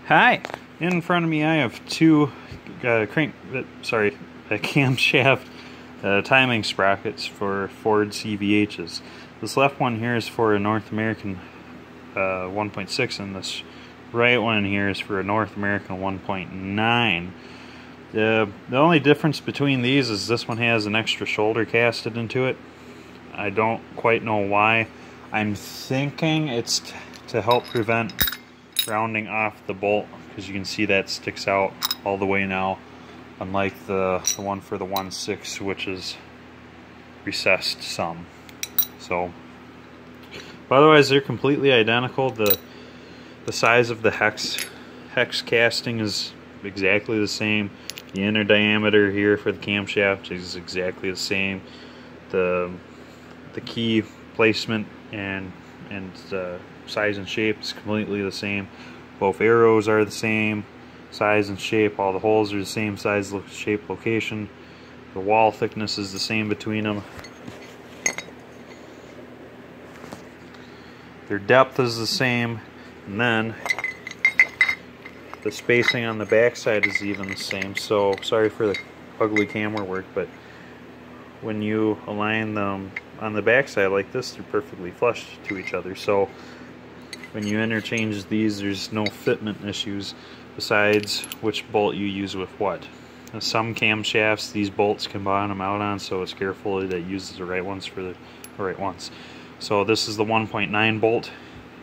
Hi, in front of me I have two camshaft timing sprockets for Ford CVHs. This left one here is for a North American 1.6 and this right one here is for a North American 1.9. The only difference between these is this one has an extra shoulder casted into it. I don't quite know why. I'm thinking it's to help prevent rounding off the bolt, because you can see that sticks out all the way now, unlike the one for the 1.6, which is recessed some. So, but otherwise they're completely identical. The size of the hex casting is exactly the same. The inner diameter here for the camshaft is exactly the same. The key placement and size and shape is completely the same. Both arrows are the same size and shape. All the holes are the same size, shape, location. The wall thickness is the same between them. Their depth is the same, and then the spacing on the back side is even the same. So sorry for the ugly camera work, but when you align them on the back side like this, they're perfectly flush to each other. So when you interchange these, there's no fitment issues besides which bolt you use with what. Now, some camshafts, these bolts can bottom out on, so it's careful that uses the right ones for the right ones. So this is the 1.9 bolt. You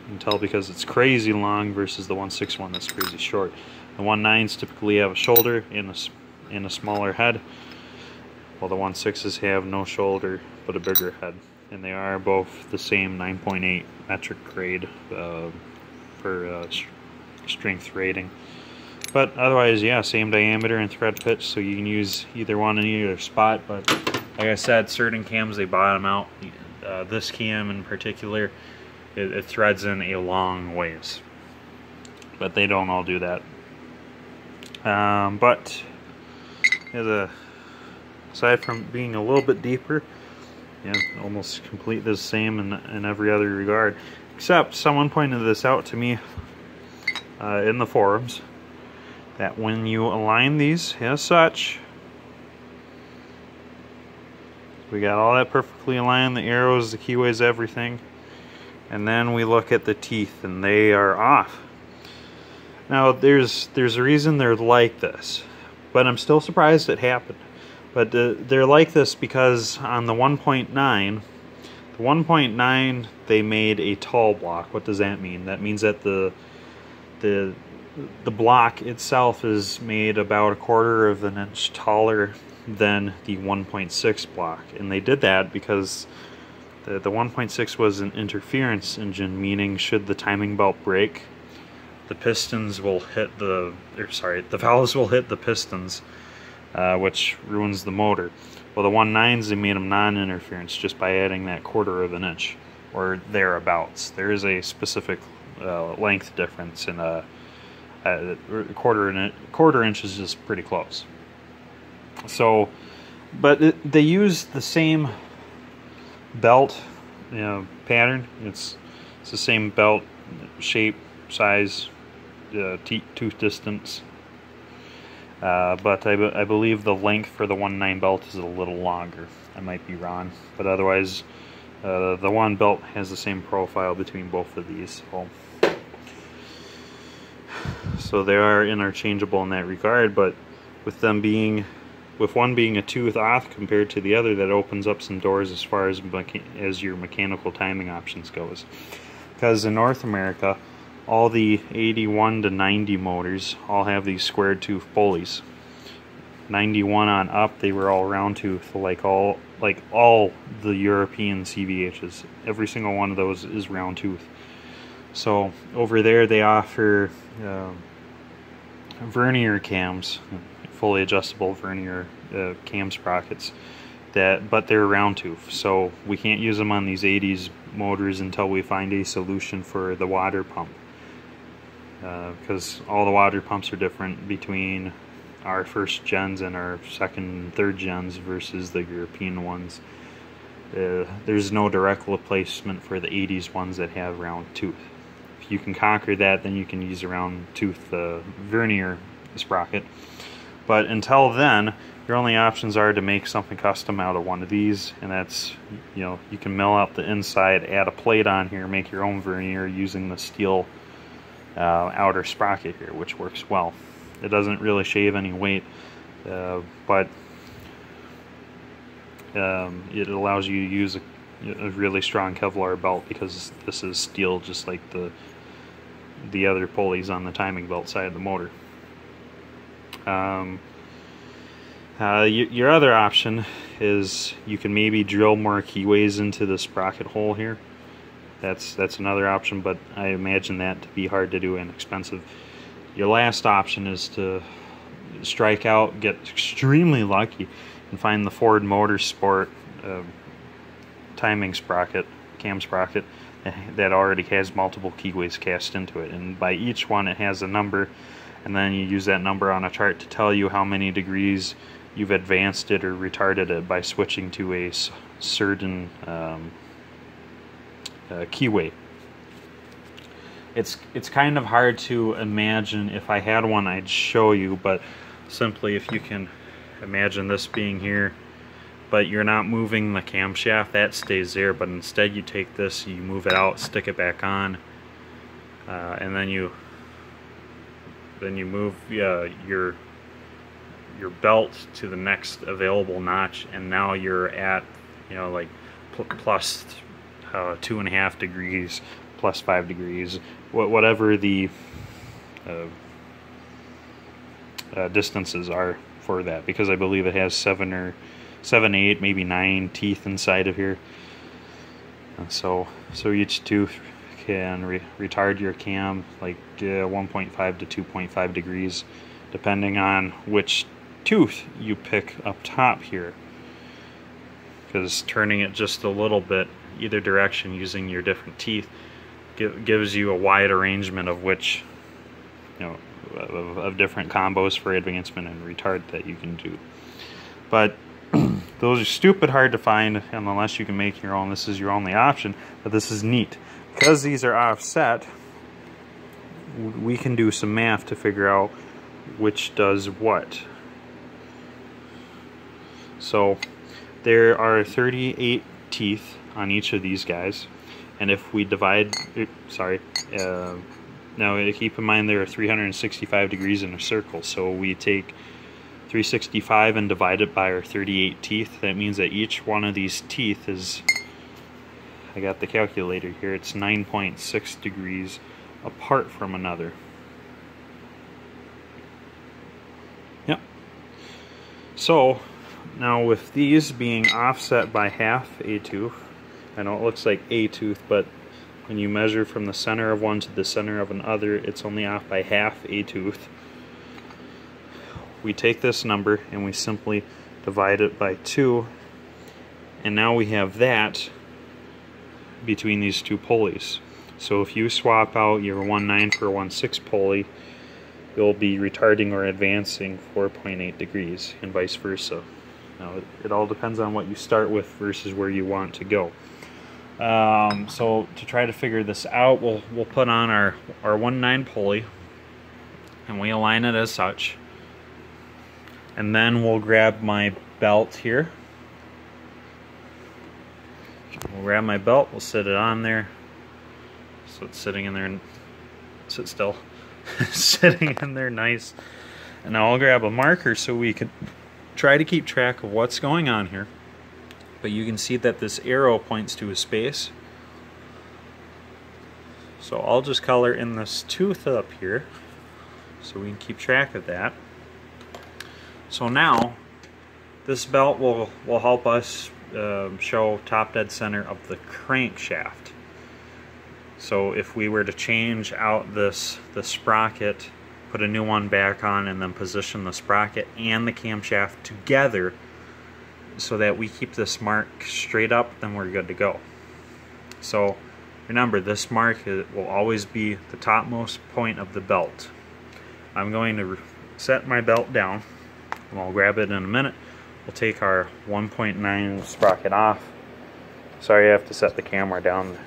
can tell because it's crazy long versus the 1.6 one that's crazy short. The 1.9s typically have a shoulder and a smaller head, while the 1.6s have no shoulder but a bigger head. And they are both the same 9.8 metric grade for strength rating. But otherwise, yeah, same diameter and thread pitch, so you can use either one in either spot. But like I said, certain cams, they bottom out. This cam in particular, it threads in a long ways. But they don't all do that. But aside from being a little bit deeper, yeah, almost completely the same in every other regard. Except someone pointed this out to me in the forums, that when you align these as such, we got all that perfectly aligned, the arrows, the keyways, everything, and then we look at the teeth and they are off. Now there's a reason they're like this, but I'm still surprised it happened. But they're like this because on the 1.9, they made a tall block. What does that mean? That means that the block itself is made about 1/4 of an inch taller than the 1.6 block. And they did that because the 1.6 was an interference engine, meaning should the timing belt break, the pistons will hit the valves will hit the pistons, which ruins the motor. Well, the 1.9s, they made them non-interference just by adding that 1/4 of an inch or thereabouts. There is a specific length difference, in a quarter inch is just pretty close. So, but they use the same belt, pattern. It's the same belt shape, size, tooth distance. But I believe the length for the 1.9 belt is a little longer. I might be wrong, but otherwise the one belt has the same profile between both of these. So they are interchangeable in that regard, but with one being a tooth off compared to the other, that opens up some doors as far as your mechanical timing options goes. Because in North America, all the 81 to 90 motors all have these square tooth pulleys. 91 on up, they were all round tooth, like all the European CVHs. Every single one of those is round tooth. So over there they offer vernier cams, fully adjustable vernier cam sprockets, but they're round tooth. So we can't use them on these 80s motors until we find a solution for the water pump. Because all the water pumps are different between our first gens and our second and third gens versus the European ones. There's no direct replacement for the 80s ones that have round tooth. if you can conquer that, then you can use a round tooth vernier sprocket. But until then, your only options are to make something custom out of one of these, and that's, you know, you can mill out the inside, add a plate on here, make your own vernier using the steel outer sprocket here, which works well. It doesn't really shave any weight, but it allows you to use a really strong Kevlar belt, because this is steel just like the other pulleys on the timing belt side of the motor. Your other option is you can maybe drill more keyways into the sprocket hole here. That's another option, but I imagine that to be hard to do and expensive. Your last option is to strike out, get extremely lucky, and find the Ford Motorsport timing sprocket, cam sprocket, that already has multiple keyways cast into it. And by each one it has a number, and then you use that number on a chart to tell you how many degrees you've advanced it or retarded it by switching to a certain keyway. It's kind of hard to imagine. If I had one, I'd show you, but simply if you can imagine this being here, but you're not moving the camshaft, that stays there, but instead you take this, you move it out, stick it back on, and then you move your belt to the next available notch, and now you're at, you know, like plus 2.5 degrees, plus 5 degrees, whatever the distances are for that, because I believe it has 7, 8, maybe 9 teeth inside of here. So each tooth can retard your cam like 1.5 to 2.5 degrees, depending on which tooth you pick up top here, because turning it just a little bit either direction using your different teeth gives you a wide arrangement of which, you know, of different combos for advancement and retard that you can do. But those are stupid hard to find, and unless you can make your own, this is your only option. But this is neat because these are offset. We can do some math to figure out which does what. So there are 38 teeth on each of these guys, and if we divide, now keep in mind there are 365 degrees in a circle, so we take 365 and divide it by our 38 teeth. That means that each one of these teeth is, I got the calculator here, it's 9.6 degrees apart from another. Yep. So now with these being offset by half a tooth, I know it looks like a tooth, but when you measure from the center of one to the center of another, it's only off by half a tooth. We take this number and we simply divide it by 2, and now we have that between these two pulleys. So if you swap out your 1.9 for a 1.6 pulley, you'll be retarding or advancing 4.8 degrees, and vice versa. Now it all depends on what you start with versus where you want to go. So to try to figure this out, we'll put on our 1.9 pulley, and we align it as such. And then we'll grab my belt here. We'll grab my belt, we'll sit it on there. So it's sitting in there, and sit still. Sitting in there nice. And now I'll grab a marker so we can try to keep track of what's going on here. But you can see that this arrow points to a space. So I'll just color in this tooth up here so we can keep track of that. So now this belt will help us show top dead center of the crankshaft. So if we were to change out the sprocket, put a new one back on, and then position the sprocket and the camshaft together so that we keep this mark straight up, then we're good to go. So remember, this mark will always be the topmost point of the belt. I'm going to set my belt down, and I'll grab it in a minute. We'll take our 1.9 sprocket off. Sorry, I have to set the camera down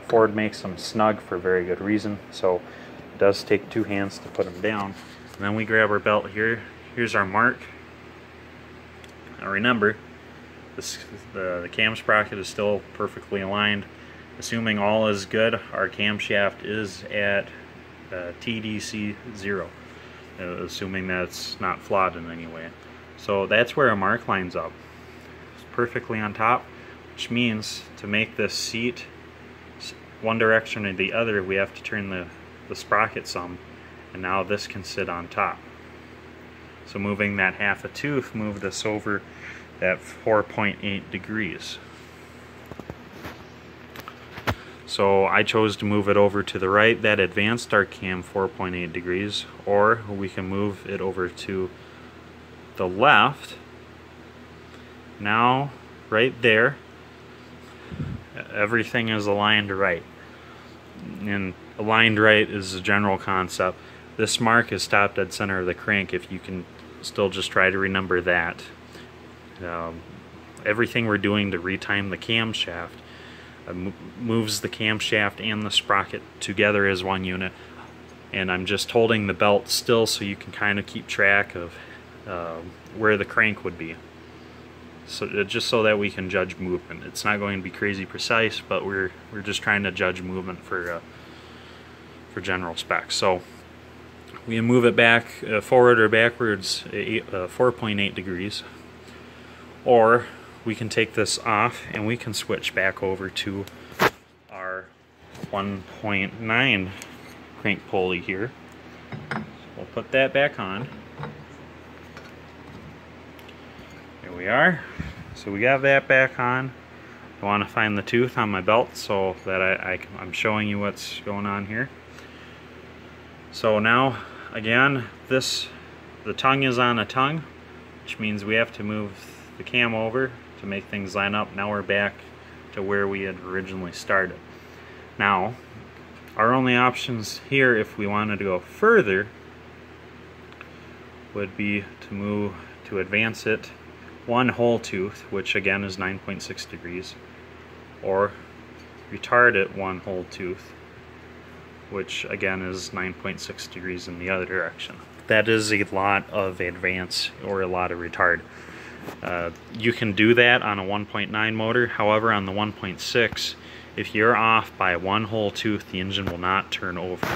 Ford makes them snug for very good reason, so it does take 2 hands to put them down. And then we grab our belt here. Here's our mark. Now remember, the cam sprocket is still perfectly aligned. Assuming all is good, our camshaft is at TDC 0, assuming that's not flawed in any way. So that's where our mark lines up. It's perfectly on top, which means to make this seat one direction or the other, we have to turn the sprocket some, and now this can sit on top. So moving that half a tooth moved us over at 4.8 degrees. So I chose to move it over to the right. That advanced our cam 4.8 degrees, or we can move it over to the left. Now, right there, everything is aligned right. And aligned right is a general concept. This mark is top dead center of the crank, if you can still just try to remember that. Everything we're doing to retime the camshaft moves the camshaft and the sprocket together as one unit, and I'm just holding the belt still so you can kind of keep track of where the crank would be, so just so that we can judge movement. It's not going to be crazy precise, but we're just trying to judge movement for general specs. So we can move it back forward or backwards 4.8 degrees, or we can take this off and we can switch back over to our 1.9 crank pulley here. So we'll put that back on. There we are. So we got that back on. I want to find the tooth on my belt so that I'm showing you what's going on here. So now, again, the tongue is on a tongue, which means we have to move the cam over to make things line up. Now we're back to where we had originally started. Now, our only options here, if we wanted to go further, would be to advance it one whole tooth, which again is 9.6 degrees, or retard it one whole tooth, which again is 9.6 degrees in the other direction. That is a lot of advance or a lot of retard. You can do that on a 1.9 motor. However, on the 1.6, if you're off by one whole tooth, the engine will not turn over.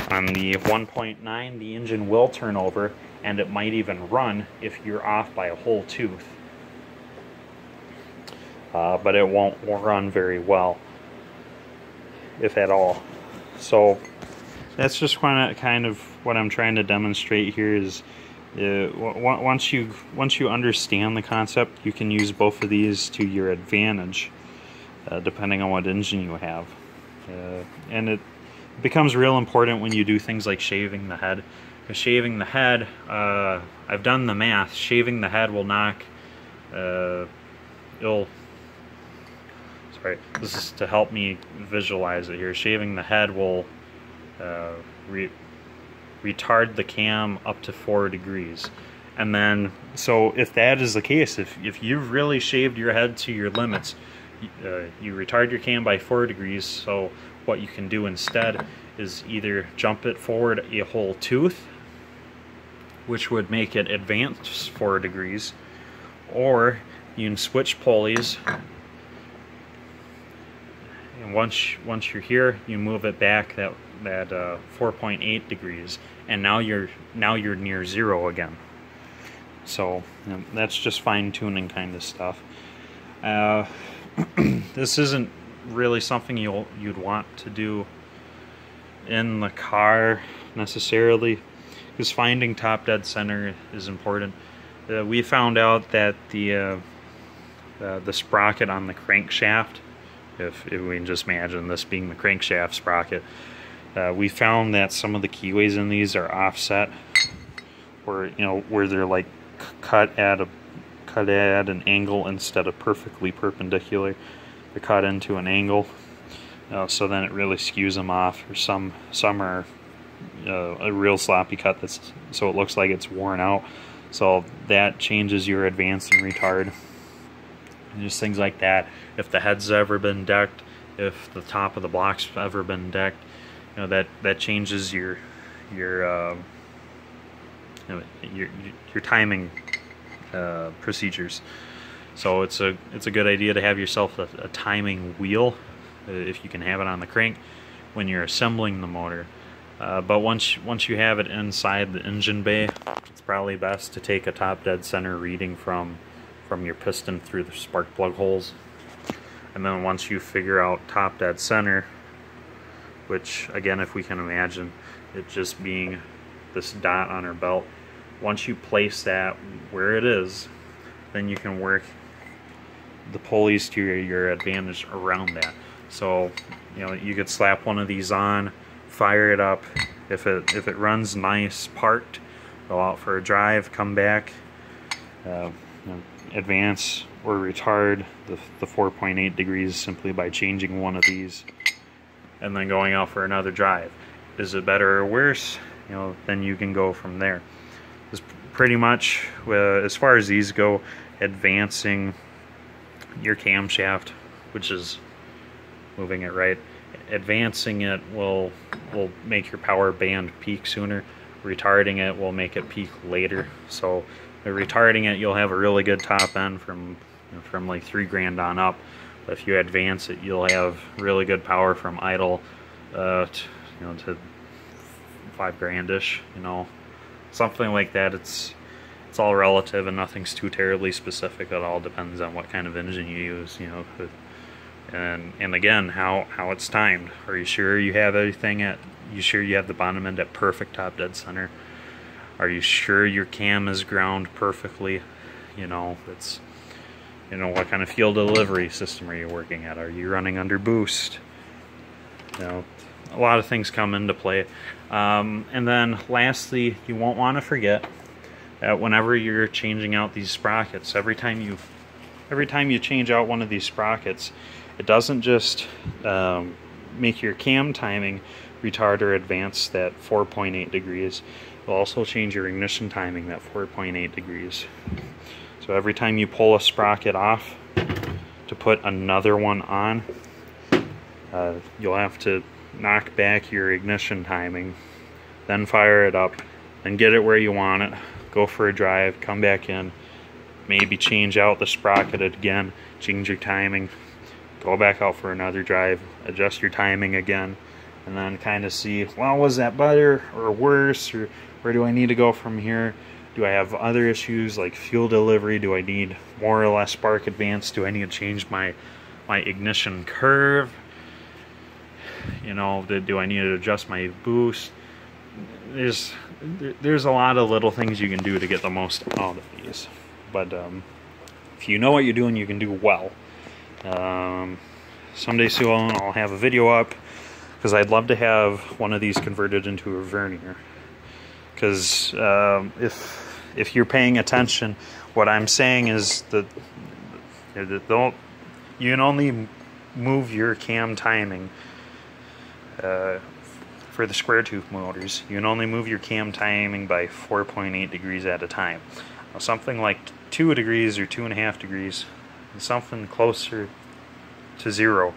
On the 1.9, the engine will turn over, and it might even run if you're off by a whole tooth. But it won't run very well, if at all. So that's just kind of what I'm trying to demonstrate here is once you understand the concept, you can use both of these to your advantage, depending on what engine you have. And it becomes real important when you do things like shaving the head. Because shaving the head, I've done the math, shaving the head will knock, sorry, this is to help me visualize it here. Shaving the head will retard the cam up to 4 degrees. And then, so if that is the case, if you've really shaved your head to your limits, you retard your cam by 4 degrees. So what you can do instead is either jump it forward a whole tooth, which would make it advance 4 degrees, or you can switch pulleys, and once you're here, you move it back that 4.8 degrees, and now you're near 0 again. So that's just fine-tuning kind of stuff. This isn't really something you'd want to do in the car necessarily, because finding top dead center is important. We found out that the sprocket on the crankshaft, if we can just imagine this being the crankshaft sprocket, we found that some of the keyways in these are offset, where they're like cut at an angle instead of perfectly perpendicular. They're cut into an angle, so then it really skews them off. Or some are a real sloppy cut so it looks like it's worn out. So that changes your advance and retard, and just things like that. If the head's ever been decked, if the top of the block's ever been decked, you know, that changes your timing procedures. So it's a good idea to have yourself a timing wheel, if you can have it on the crank when you're assembling the motor. But once you have it inside the engine bay, it's probably best to take a top dead center reading from your piston through the spark plug holes. And then once you figure out top dead center, which again, if we can imagine it just being this dot on our belt, once you place that where it is, then you can work the pulleys to your advantage around that. So, you know, you could slap one of these on, fire it up. If it runs nice, parked, go out for a drive, come back, you know, advance or retard the 4.8 degrees simply by changing one of these, and then going out for another drive. Is it better or worse? You know, then you can go from there. It's pretty much, as far as these go, advancing your camshaft, which is moving it right. Advancing it will make your power band peak sooner. Retarding it will make it peak later. So by retarding it, you'll have a really good top end from like $3,000 on up. But if you advance it, you'll have really good power from idle to $5,000-ish. You know, something like that. It's all relative, and nothing's too terribly specific. It all depends on what kind of engine you use. You know. And again, how it's timed. Are you sure you have everything you sure you have the bottom end at perfect top dead center? Are you sure your cam is ground perfectly? You know, it's, you know, what kind of fuel delivery system are you working at? Are you running under boost? You know, a lot of things come into play. And then lastly, you won't want to forget that whenever you're changing out these sprockets, every time you change out one of these sprockets, it doesn't just make your cam timing retard or advance that 4.8 degrees. It will also change your ignition timing that 4.8 degrees. So every time you pull a sprocket off to put another one on, you'll have to knock back your ignition timing, then fire it up, then get it where you want it, go for a drive, come back in, maybe change out the sprocket again, change your timing, go back out for another drive, adjust your timing again, and then kind of see, well, was that better or worse, or where do I need to go from here? Do I have other issues like fuel delivery? Do I need more or less spark advance? Do I need to change my ignition curve? You know, do I need to adjust my boost? There's a lot of little things you can do to get the most out of these. But if you know what you're doing, you can do well. Someday soon I'll have a video up, because I'd love to have one of these converted into a vernier. Because if you're paying attention, what I'm saying is that you can only move your cam timing for the square tooth motors. You can only move your cam timing by 4.8 degrees at a time. Now, something like 2 degrees or 2.5 degrees, something closer to 0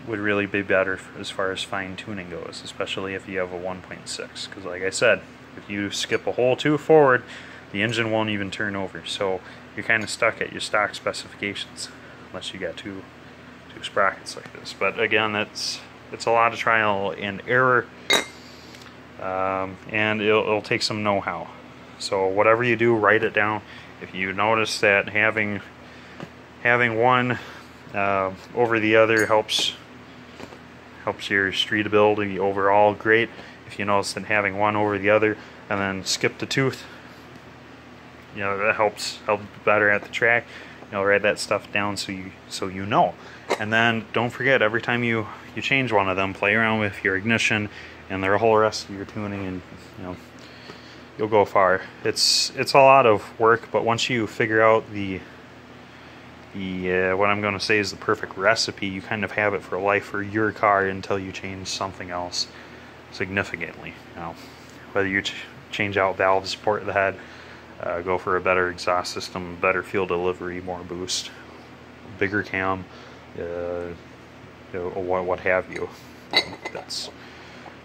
would really be better as far as fine tuning goes, especially if you have a 1.6, because like I said, if you skip a whole 2 forward, the engine won't even turn over. So you're kind of stuck at your stock specifications unless you got two sprockets like this. But again, it's a lot of trial and error, and it'll take some know-how. So whatever you do, write it down. If you notice that having one over the other helps your streetability overall, great. If you notice that having one over the other and then skip the tooth, you know, that helps better at the track. You know, write that stuff down so you know. And then don't forget, every time you change one of them, play around with your ignition and the whole rest of your tuning, and you know, you'll go far. It's a lot of work, but once you figure out the what I'm going to say is the perfect recipe, you kind of have it for life for your car until you change something else significantly. You know, whether you change out valves, support the head, go for a better exhaust system, better fuel delivery, more boost, bigger cam, or what have you.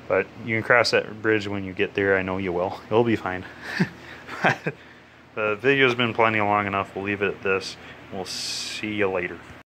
But you can cross that bridge when you get there. I know you will. You'll be fine. The video's been plenty long enough. We'll leave it at this. We'll see you later.